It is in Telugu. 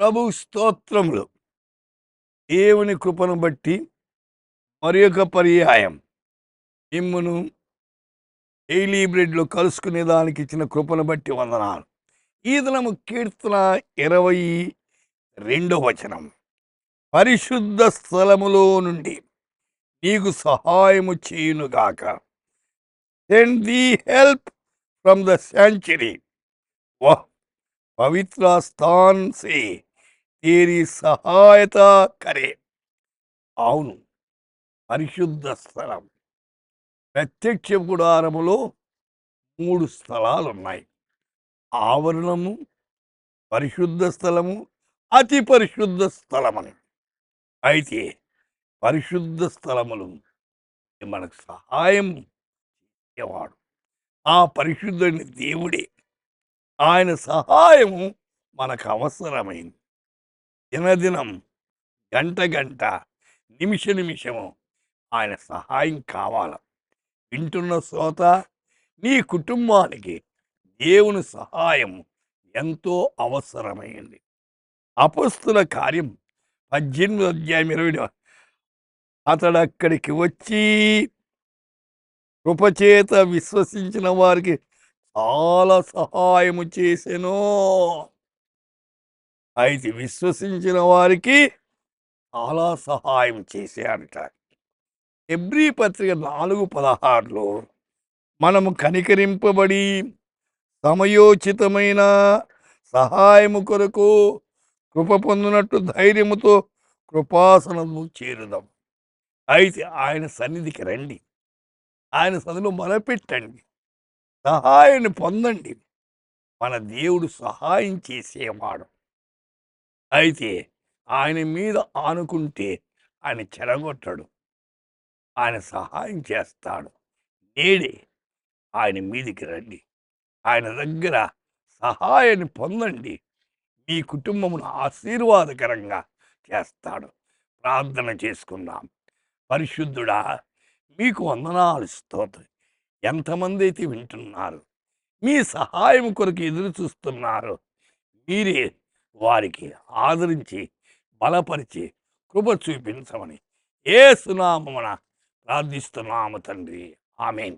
ప్రభు స్తోత్రములు. దేవుని కృపను బట్టి మరి ఒక పర్యాయం మిమ్మును డైలీ బ్రెడ్లో కలుసుకునే దానికి ఇచ్చిన కృపను బట్టి వందనాలు. ఈ దినము కీర్తన 22 పరిశుద్ధ స్థలములో నుండి నీకు సహాయము చేయునుగాక. Send the help from the sanctuary, वह पवित्र स्थान से तेरी सहायता करे. అవును, పరిశుద్ధ స్థలం. ప్రత్యక్ష గుడారములో 3 స్థలాలు ఉన్నాయి. ఆవరణము, పరిశుద్ధ స్థలము, అతి పరిశుద్ధ స్థలమని. అయితే పరిశుద్ధ స్థలములు మనకు సహాయం చేసేవాడు ఆ పరిశుద్ధుని దేవుడే. ఆయన సహాయము మనకు అవసరమైంది. దినదినం, గంట గంట, నిమిష నిమిషము ఆయన సహాయం కావాల. వింటున్న శ్రోత, నీ కుటుంబానికి దేవుని సహాయం ఎంతో అవసరమైంది. అపొస్తలుల కార్యం 18 అతడు అక్కడికి వచ్చి కృపచేత విశ్వసించిన వారికి చాలా సహాయము చేసెను. అయితే విశ్వసించిన వారికి చాలా సహాయం చేశాడట. హెబ్రీ పత్రిక 4:16 మనము కనికరింపబడి సమయోచితమైన సహాయము కొరకు కృప పొందినట్టు ధైర్యముతో కృపాసనము చేరుదాం. అయితే ఆయన సన్నిధికి రండి, ఆయన సన్నిధిలో మొరపెట్టండి, సహాయాన్ని పొందండి. మన దేవుడు సహాయం చేసేవాడు. అయితే ఆయన మీద ఆనుకుంటే ఆయన చెరగొట్టడు, ఆయన సహాయం చేస్తాడు. నేడే ఆయన మీదికి రండి, ఆయన దగ్గర సహాయాన్ని పొందండి. మీ కుటుంబమును ఆశీర్వాదకరంగా చేస్తాడు. ప్రార్థన చేసుకుందాం. పరిశుద్ధుడా, మీకు వందనాలు, స్తోత్రం. ఎంతమంది అయితే వింటున్నారు, మీ సహాయం కొరకు ఎదురు చూస్తున్నారు, మీరే వారికి ఆదరించి బలపరిచి కృప చూపించమని యేసు నామమున ప్రార్థిస్తున్నాము తండ్రి. ఆమేన్.